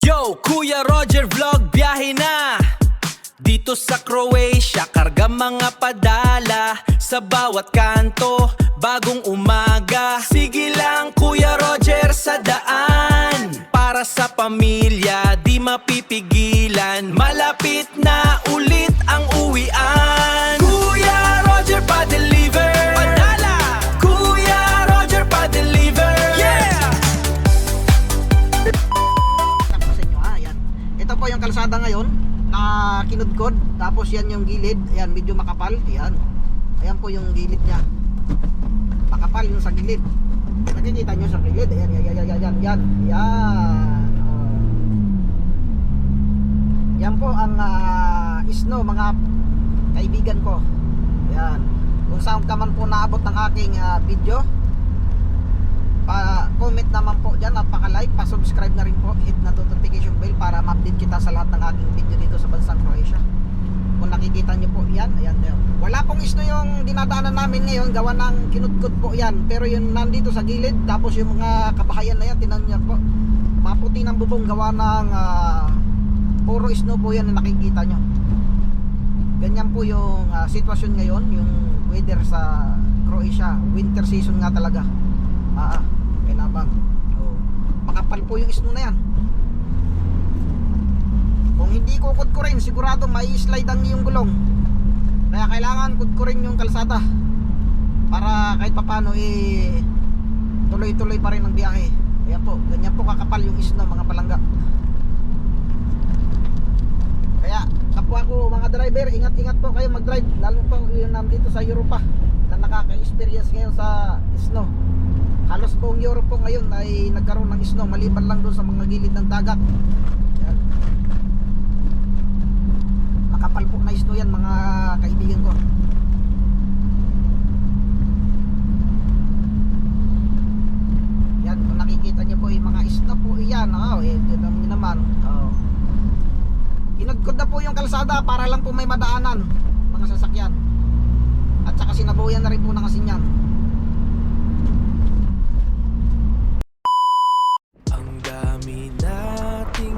Yo, Kuya Roger Vlog, biyahe na! Dito sa Croatia, karga mga padala sa bawat kanto, bagong umaga. Sige lang Kuya Roger sa daan, para sa pamilya di mapipigilan. Malapit na ulit ang uwian. Kuya Roger pa-deliver, padala! Kuya Roger pa-deliver, yeah! Sa inyo ha, yan. Ito po yung kalsada ngayon na kinudkod, tapos yan yung gilid, ayan medyo makapal, ayan. Ayan po yung gilid niya. Makapal yung sa gilid. Nakikita nyo sa gilid, ayan, yan. Oh. Yan po ang snow mga kaibigan ko. Ayan. Kung saan ka man po naabot ng aking video, pa-comment naman po dyan, napaka-like, pa-subscribe na rin po, hit na notification bell para ma-update kita sa lahat ng aking video dito sa bansang Croatia. Kung nakikita nyo po yan, ayan. Wala pong snow yung dinadaanan namin ngayon, gawa ng kinudkod po yan, pero yun nandito sa gilid, tapos yung mga kabahayan na yan, tinan nyo po, maputi ng bubong, gawa ng puro snow po yan na nakikita nyo. Ganyan po yung sitwasyon ngayon, yung weather sa Croatia, winter season nga talaga. Kinabang. Makapal po yung snow na yan. Kung hindi ko kudkurin, sigurado may slide ang iyong gulong. Kaya kailangan kudkurin yung kalsada para kahit papano tuloy-tuloy pa rin ang biyahe. Ayan po, ganyan po kakapal yung snow mga palangga. Kaya kapwa ko mga driver, ingat-ingat po kayo mag-drive, lalo po yung nandito sa Europa na nakaka-experience ngayon sa snow. Halos buong Europe po ngayon ay nagkaroon ng snow, maliban lang doon sa mga gilid ng dagat. Yan. Makapal po na snow yan mga kaibigan ko. Yan, kung nakikita nyo po yung mga snow po yan, dito nyo naman. Inudkod na po yung kalsada para lang po may madaanan mga sasakyan. At saka sinabuyan na rin po ng asinyan.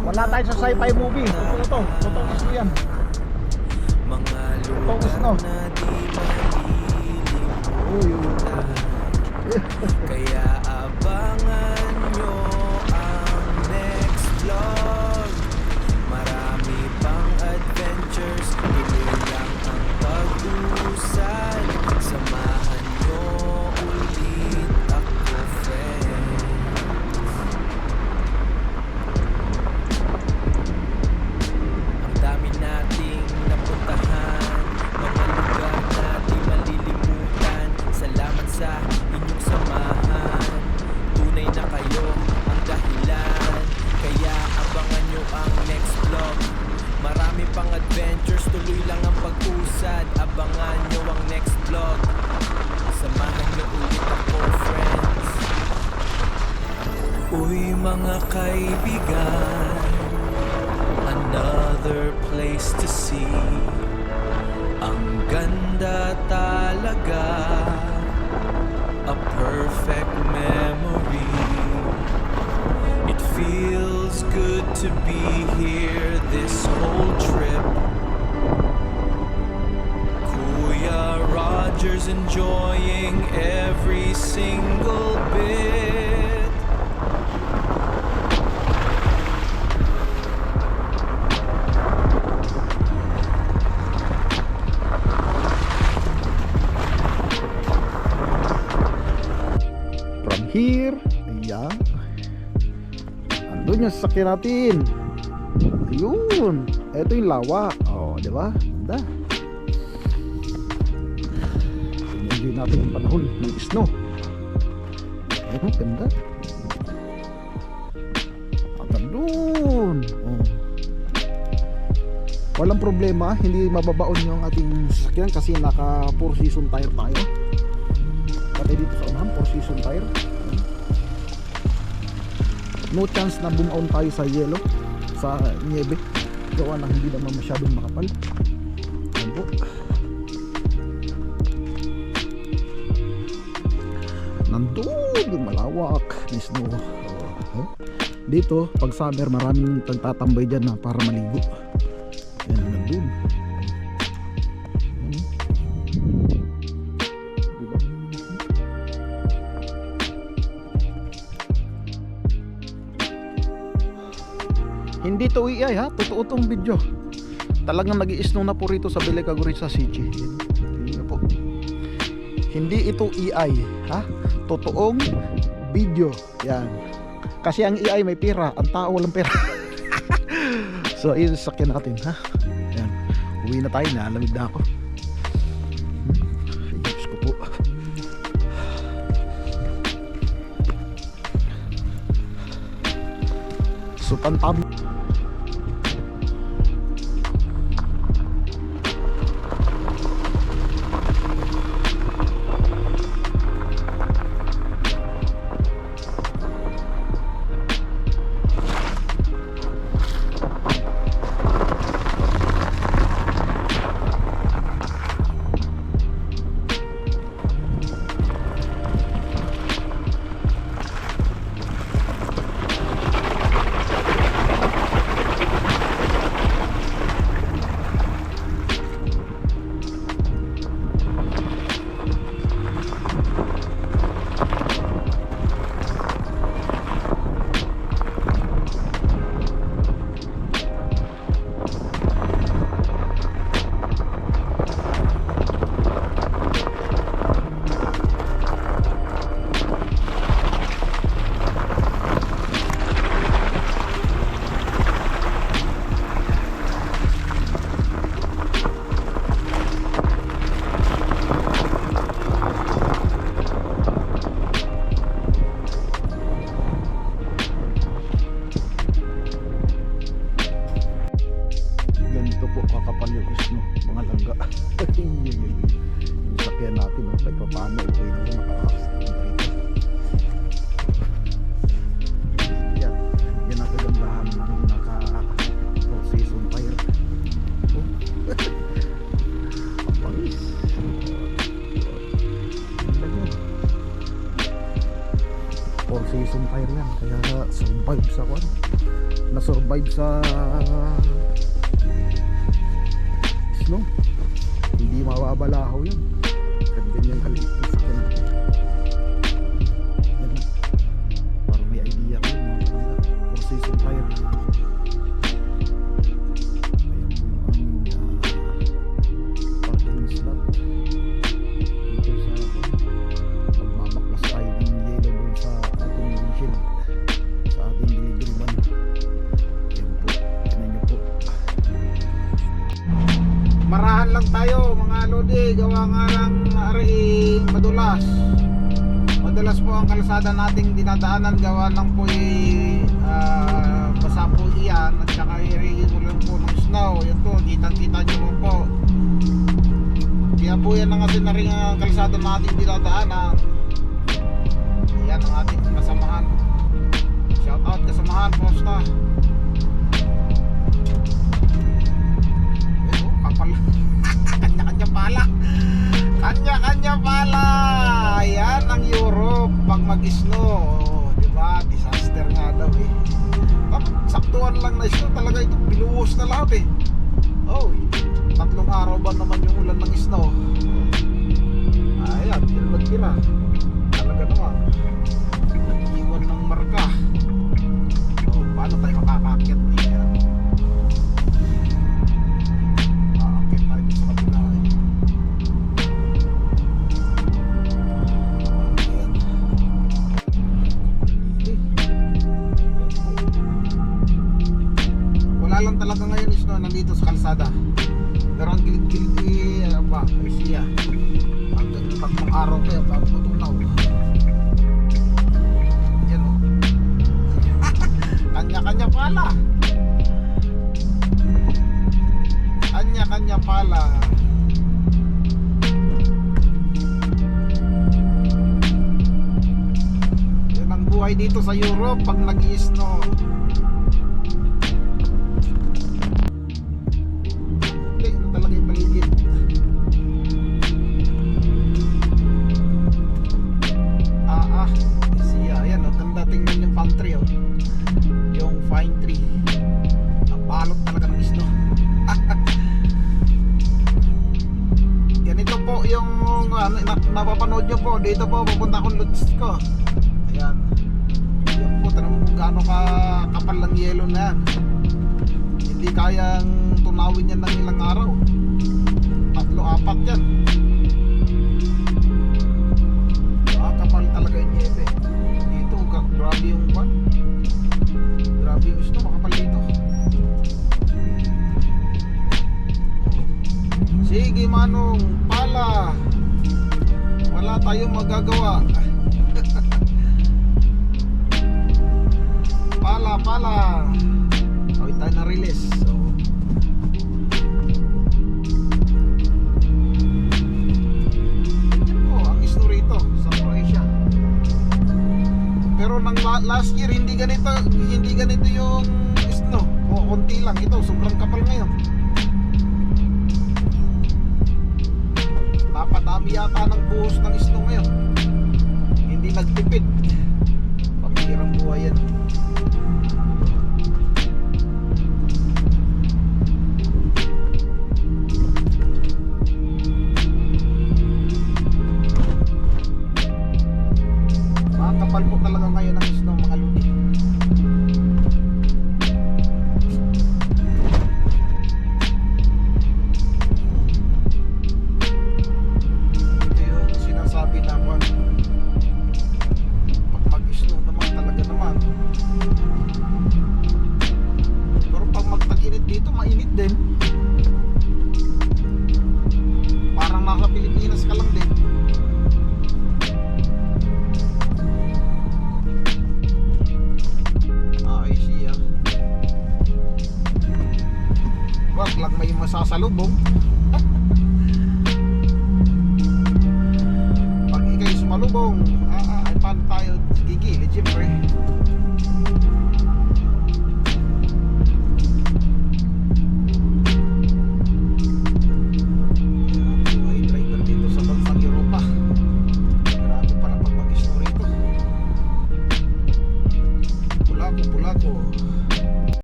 Wala tayo sa sci-fi movie. Ito. Totoo gusto yan. Mga Totoo gusto. Kaya abangan nyo ang next vlog. Marami pang adventures, tuloy lang ang pag-usad. Samahan nyo ulit ako, friends. Ang dami nating napuntahan, mga lugar na di malilimutan. Salamat sa inyong samahan, tunay na kayo ang dahilan. Kaya abangan nyo ang next vlog. Marami pang adventures, tuloy lang ang pag-usad. Abangan nyo ang next vlog. Samahan nyo ulit ako, friends. Uy mga kaibigan, another place to see. Ang ganda talaga, a perfect memory. It feels good to be here this whole trip. Kuya Roger's enjoying every single bit. From here, ayan. Andun yung sasakyan natin. Ayun. Ito yung lawa. Di ba? Ganda. Enjoy natin yung panahon ng snow. Ayun, ganda. At andun. Walang problema, hindi mababaon yung ating sasakyan kasi naka 4 season tire tayo. Pati dito sa unahan, 4 season tire. No chance na bumaon tayo sa yelo, sa niebe, gawa na hindi naman masyadong makapal. Ayan po. Nandun yung malawak na snow. Dito pag summer maraming nagtatambay dyan na para maligo. Yan ang nandun. Diba? Hindi to AI ha, totoo tong video. Talagang nag-i-snow na po rito sa Villacagurizza City. Yan po. Hindi ito AI ha, totoong video. Yan. Kasi ang AI may pera, ang tao walang pera. So yun sakyan natin ha. Yan. Uwi na tayo, nalamig na ako. Diyos ko po. So tantam. Ganito po kakapal yung snow, mga langga. Yung sakyan natin, no? Kahit pa paano, okay na mo nakakasakit rito. Yan, yan ang kagandahan ng naka-season tire. Oh. Ang pangis. Tingnan nyo. All season tire yan, kaya survive sa kwan. Na-survive sa no? Hindi mababalahaw yun. Ganyan kaliit yung sakyan natin. Yan na. Para may idea kayo mga kanila. For season tire. Ayan po yung parking slot. Dito sa pagmamaklas tayo ng yellow doon sa ating windshield. Sa ating delivery van. Ayan po. Tignan nyo po. Marahan lang tayo mga lodi, gawa nga lang madulas. Madulas po ang kalsada nating dinadaanan, gawa lang po basa po iyan at saka irigulan po ng snow. Yan po, kitang-kita nyo po. Kaya po yan ang kasi na rin ang kalsada nating dinadaanan. Yan ang ating kasamahan. Shout out kasamahan, posta. Kapal. Kanya-kanya pala. Kanya-kanya pala. Ayan ang Europe pag mag-snow. Diba? Disaster nga daw eh. Saktuhan lang na snow. Talaga ito binuhos na lahat eh. Oh, 3 araw ba naman yung ulan ng snow? Ayan, tira. Talaga naman. Iwan ng marka. Oh, paano tayo makakakyat niya? Lang talaga ngayon is no, nandito sa kalsada. Pero ang gilid-gilid ba, ay siya. Hanggang 3 araw kaya bago matunaw. Yan o. Kanya-kanya pala. Kanya-kanya pala. Yan ang buhay dito sa Europe pag nag-i-snow. dito po, pupunta akong Lutz ko. Ayan. Ayan po, tanong mo kung gaano kapal ng yelo na yan. Hindi kayang tunawin yan ng ilang araw. 3-4 yan. Kapal talaga yung niebe. Dito, grabe yung kwan. Grabe yung snow, makapal dito. Sige Manong, pala. Wala tayong magagawa. Pala. Awit tayo na release. So, yan po ang snow rito sa Croatia. Pero nang last year hindi ganito yung snow. O konti lang ito, sobrang kapal ngayon. Napadami yata ng buhos ng snow ngayon. Hindi nagtipid. Pamihirang buhay yan. Makakapal po talaga ngayon ang snow mga ludi. Ito yung sinasabi na pag mag-snow naman talaga naman. Pero pag magtag-init dito, mainit din. Parang nasa Pilipinas ka lang din. Wag lang may masasalubong. Pag ikay sumalubong, paano tayo